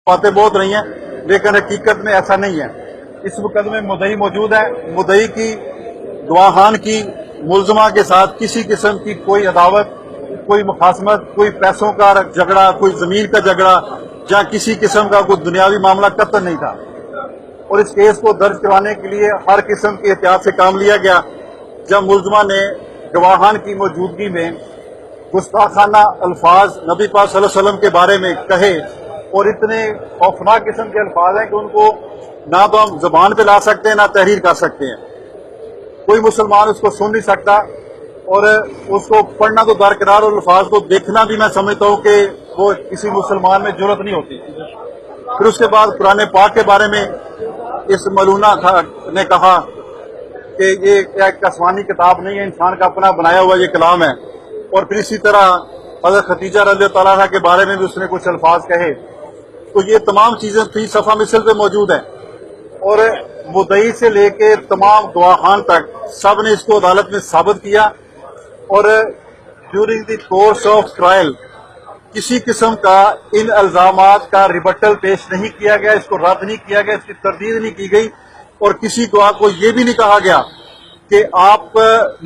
باتیں بہت رہی ہیں لیکن حقیقت میں ایسا نہیں ہے۔ اس مقدمے میں مدعی موجود ہے، مدعی کی گواہان کی ملزمہ کے ساتھ کسی قسم کی کوئی عداوت، کوئی مخاصمت، کوئی پیسوں کا جھگڑا، کوئی زمین کا جھگڑا یا کسی قسم کا کوئی دنیاوی معاملہ قطعاً نہیں تھا، اور اس کیس کو درج کروانے کے لیے ہر قسم کی احتیاط سے کام لیا گیا۔ جب ملزمہ نے گواہان کی موجودگی میں گستاخانہ الفاظ نبی پاک صلی اللہ علیہ وسلم کے بارے میں کہے، اور اتنے خوفناک قسم کے الفاظ ہیں کہ ان کو نہ تو ہم زبان پہ لا سکتے ہیں نہ تحریر کر سکتے ہیں، کوئی مسلمان اس کو سن نہیں سکتا، اور اس کو پڑھنا تو درکنار اور الفاظ کو دیکھنا بھی میں سمجھتا ہوں کہ وہ کسی مسلمان میں جرأت نہیں ہوتی۔ پھر اس کے بعد قرآن پاک کے بارے میں اس ملونہ نے کہا کہ یہ ایک آسمانی کتاب نہیں ہے، انسان کا اپنا بنایا ہوا یہ کلام ہے، اور پھر اسی طرح حضرت خدیجہ رضی اللہ تعالیٰ عنہ کے بارے میں بھی اس نے کچھ الفاظ کہے۔ تو یہ تمام چیزیں 3 صفحہ مثل پہ موجود ہیں، اور مدعی سے لے کے تمام گواہان تک سب نے اس کو عدالت میں ثابت کیا، اور during the course of trial کسی قسم کا ان الزامات کا ریبٹل پیش نہیں کیا گیا، اس کو رد نہیں کیا گیا، اس کی تردید نہیں کی گئی، اور کسی گواہ کو یہ بھی نہیں کہا گیا کہ آپ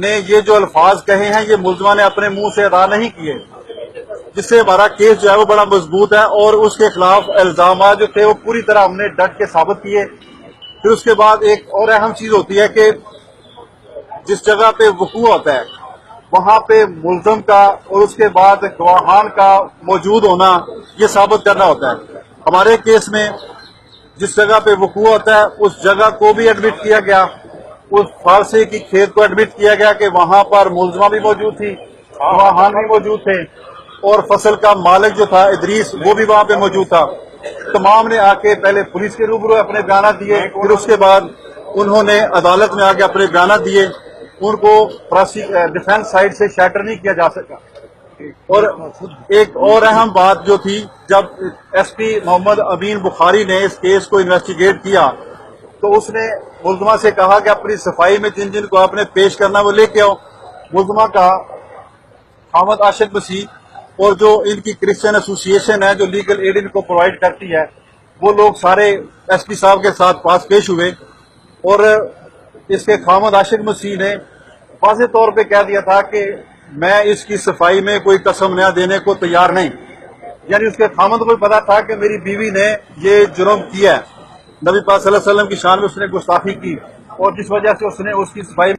نے یہ جو الفاظ کہے ہیں یہ ملزمہ نے اپنے منہ سے ادا نہیں کیے، جس سے ہمارا کیس جو ہے وہ بڑا مضبوط ہے، اور اس کے خلاف الزامات جو تھے وہ پوری طرح ہم نے ڈٹ کے ثابت کیے۔ پھر اس کے بعد ایک اور اہم چیز ہوتی ہے کہ جس جگہ پہ وقوع ہوتا ہے وہاں پہ ملزم کا اور اس کے بعد گواہان کا موجود ہونا یہ ثابت کرنا ہوتا ہے۔ ہمارے کیس میں جس جگہ پہ وقوع ہوتا ہے اس جگہ کو بھی ایڈمٹ کیا گیا، اس فارسی کی کھیت کو ایڈمٹ کیا گیا کہ وہاں پر ملزمہ بھی موجود تھی، گواہان بھی موجود تھے، اور فصل کا مالک جو تھا ادریس وہ بھی وہاں پہ موجود تھا۔ تمام نے آ کے پہلے پولیس کے روبرو اپنے بیانات دیے، پھر اس کے بعد انہوں نے عدالت میں آ کے اپنے بیانات دیے، ان کو ڈیفینس سائڈ سے شیٹر نہیں کیا جا سکا۔ اور ایک اور اہم بات جو تھی، جب ایس پی محمد امین بخاری نے اس کیس کو انویسٹیگیٹ کیا تو اس نے ملزمہ سے کہا کہ اپنی صفائی میں جن جن کو آپ نے پیش کرنا وہ لے کے آؤ۔ ملزمہ کا حامد عاشق مسیح اور جو ان کی کرسچن ایسوسی ایشن ہے جو لیگل ایڈ ان کو پرووائڈ کرتی ہے، وہ لوگ سارے ایس پی صاحب کے ساتھ پاس پیش ہوئے، اور اس کے حامد عاشق مسیح نے واضح طور پہ کہہ دیا تھا کہ میں اس کی صفائی میں کوئی قسم نہ دینے کو تیار نہیں، یعنی اس کے خامد کو پتا تھا کہ میری بیوی نے یہ جرم کیا ہے، نبی پاک صلی اللہ علیہ وسلم کی شان میں اس نے گستاخی کی، اور جس وجہ سے اس نے اس کی صفائی